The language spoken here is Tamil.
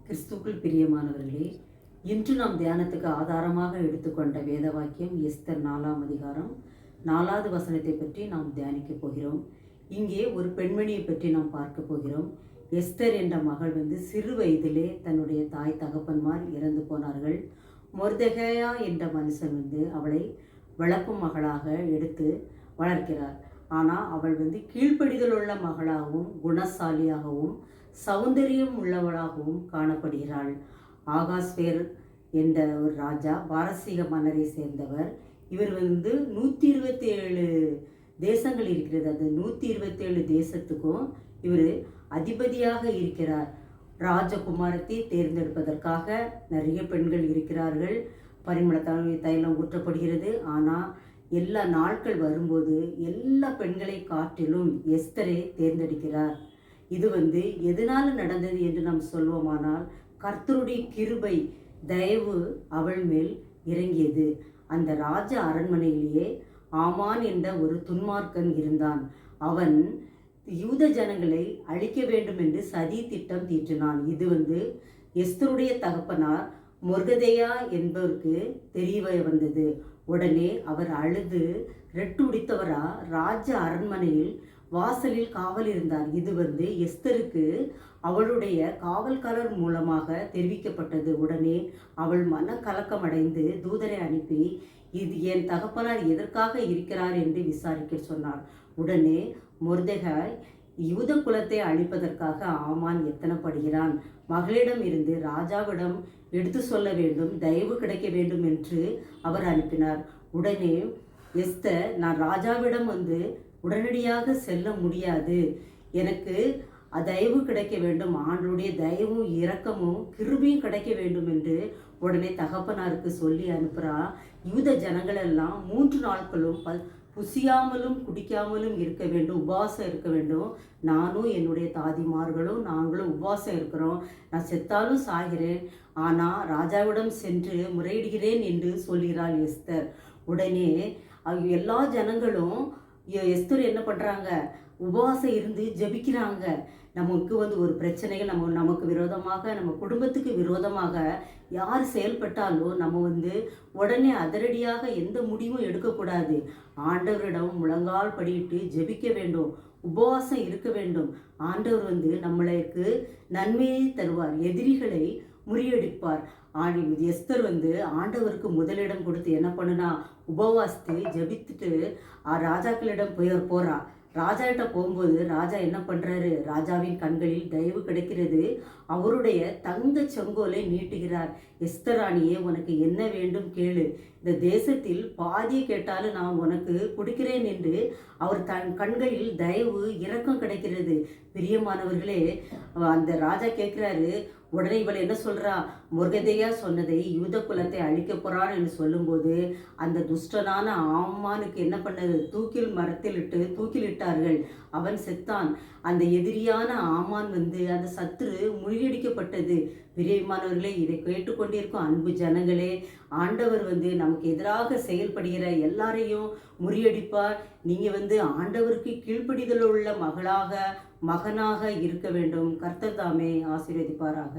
கிறிஸ்துக்குள் பிரியமானவர்களே, இன்று நாம் தியானத்துக்கு ஆதாரமாக எடுத்துக்கொண்ட வேத வாக்கியம் எஸ்தர் 4ஆம் அதிகாரம் 4வது வசனத்தை பற்றி நாம் தியானிக்க போகிறோம். இங்கே ஒரு பெண்மணியை பற்றி நாம் பார்க்க போகிறோம். எஸ்தர் என்ற மகள் சிறு வயதிலே தன்னுடைய தாய் தகப்பன்மார் இறந்து போனார்கள். மொர்தெகாயா என்ற மனுஷன் அவளை வளர்ப்பு மகளாக எடுத்து வளர்க்கிறார். ஆனால் அவள் கீழ்ப்படிதல் உள்ள மகளாகவும் குணசாலியாகவும் சௌந்தரியம் உள்ளவளாகவும் காணப்படுகிறாள். ஆகாஸ்வேர் என்ற ஒரு ராஜா பாரசீக மன்னரை சேர்ந்தவர். இவர் 127 தேசங்கள் இருக்கிறது. அந்த 127 தேசத்துக்கும் இவர் அதிபதியாக இருக்கிறார். ராஜகுமாரத்தை தேர்ந்தெடுப்பதற்காக நிறைய பெண்கள் இருக்கிறார்கள். பரிமள தைலம் ஊற்றப்படுகிறது. ஆனால் எல்லா நாட்கள் வரும்போது எல்லா பெண்களை காட்டிலும் எஸ்தரை தேர்ந்தெடுக்கிறார். இது எதனால் நடந்தது என்று நாம் சொல்வோமானால், கர்த்தருடைய கிருபை தயவு அவள் மேல் இறங்கியது. அந்த ராஜ அரண்மனையிலேயே ஆமான் என்ற ஒரு துன்மார்க்கன் இருந்தான். அவன் யூத ஜனங்களை அழிக்க வேண்டும் என்று சதி திட்டம் தீட்டினான். இது எஸ்தருடைய தகப்பனார் மொர்தெகாயா என்பவருக்கு தெரிய வந்தது. உடனே அவர் அழுது ரெட்டுடித்தவரா ராஜ அரண்மனையில் வாசலில் காவல் இருந்தார். இது எஸ்தருக்கு அவளுடைய காவல்காரர் மூலமாக தெரிவிக்கப்பட்டது. உடனே அவள் கலக்கம் அடைந்து தூதரை அனுப்பி, இது என் தகப்பனார் எதற்காக இருக்கிறார் என்று விசாரிக்க சொன்னார். உடனே மொர்தெகாய் யூத குலத்தை அழிப்பதற்காக ஆமான் எத்தனப்படுகிறான். மகளிடம் இருந்து ராஜாவிடம் எடுத்து சொல்ல வேண்டும், தயவு கிடைக்க வேண்டும் என்று அவர் அனுப்பினார். உடனே எஸ்தர், நான் ராஜாவிடம் உடனடியாக செல்ல முடியாது, எனக்கு தயவு கிடைக்க வேண்டும், ஆண்டவருடைய தயவும் இரக்கமும் கிருபையும் கிடைக்க வேண்டும் என்று உடனே தகப்பனாருக்கு சொல்லி அனுப்புகிறா. யூத ஜனங்களெல்லாம் 3 நாட்களும் புசியாமலும் குடிக்காமலும் இருக்க வேண்டும், உபவாசம் இருக்க வேண்டும். நானும் என்னுடைய தாதிமார்களும் நாங்களும் உபவாசம் இருக்கிறோம். நான் செத்தாலும் சாகிறேன், ஆனால் ராஜாவிடம் சென்று முறையிடுகிறேன் என்று சொல்கிறாள் எஸ்தர். உடனே எல்லா ஜனங்களும் எஸ்தர் என்ன பண்ணுறாங்க, உபவாசம் இருந்து ஜெபிக்கிறாங்க. நமக்கு ஒரு பிரச்சனைகள் நமக்கு விரோதமாக, நம்ம குடும்பத்துக்கு விரோதமாக யார் செயல்பட்டாலும் நம்ம உடனே அதிரடியாக எந்த முடிவும் எடுக்கக்கூடாது. ஆண்டவரிடம் முழங்கால் படியிட்டு ஜெபிக்க வேண்டும், உபவாசம் இருக்க வேண்டும். ஆண்டவர் நம்மளுக்கு நன்மையை தருவார், எதிரிகளை முறியடிப்பார். எஸ்தர் ஆண்டவருக்கு முதலிடம் கொடுத்து என்ன பண்ணுனா, உபவாசித்து ஜெபித்துட்டு ராஜாக்களிடம் போறா. ராஜாகிட்ட போகும்போது ராஜா என்ன பண்ணுறாரு, ராஜாவின் கண்களில் தயவு கிடைக்கிறது. அவருடைய தங்க செங்கோலை நீட்டுகிறார். எஸ்தராணியே, உனக்கு என்ன வேண்டும் கேளு, இந்த தேசத்தில் பாதியை கேட்டாலும் நான் உனக்கு கொடுக்கிறேன் என்று அவர் தன் கண்களில் தயவு இரக்கம் கிடைக்கிறது. பிரியமானவர்களே, அந்த ராஜா கேட்குறாரு. உடனே இவள் என்ன சொல்கிறா, மொர்தெகாயா சொன்னதை யூத குலத்தை அழிக்க போகிறான் என்று சொல்லும்போது அந்த துஷ்டனான ஆமானுக்கு என்ன பண்ணது, தூக்கிலிட்டார்கள். அவன் செத்தான். அந்த எதிரியான ஆமான் அந்த சத்துரு முறியடிக்கப்பட்டது. பிரியமானவர்களே, இதை கேட்டுக்கொண்டிருக்கும் அன்பு ஜனங்களே, ஆண்டவர் நமக்கு எதிராக செயல்படுகிற எல்லாரையும் முறியடிப்பார். நீங்கள் ஆண்டவருக்கு கீழ்ப்படிதல் உள்ள மகளாக மகனாக இருக்க வேண்டும். கர்த்தர் தாமே ஆசீர்வதிப்பாராக.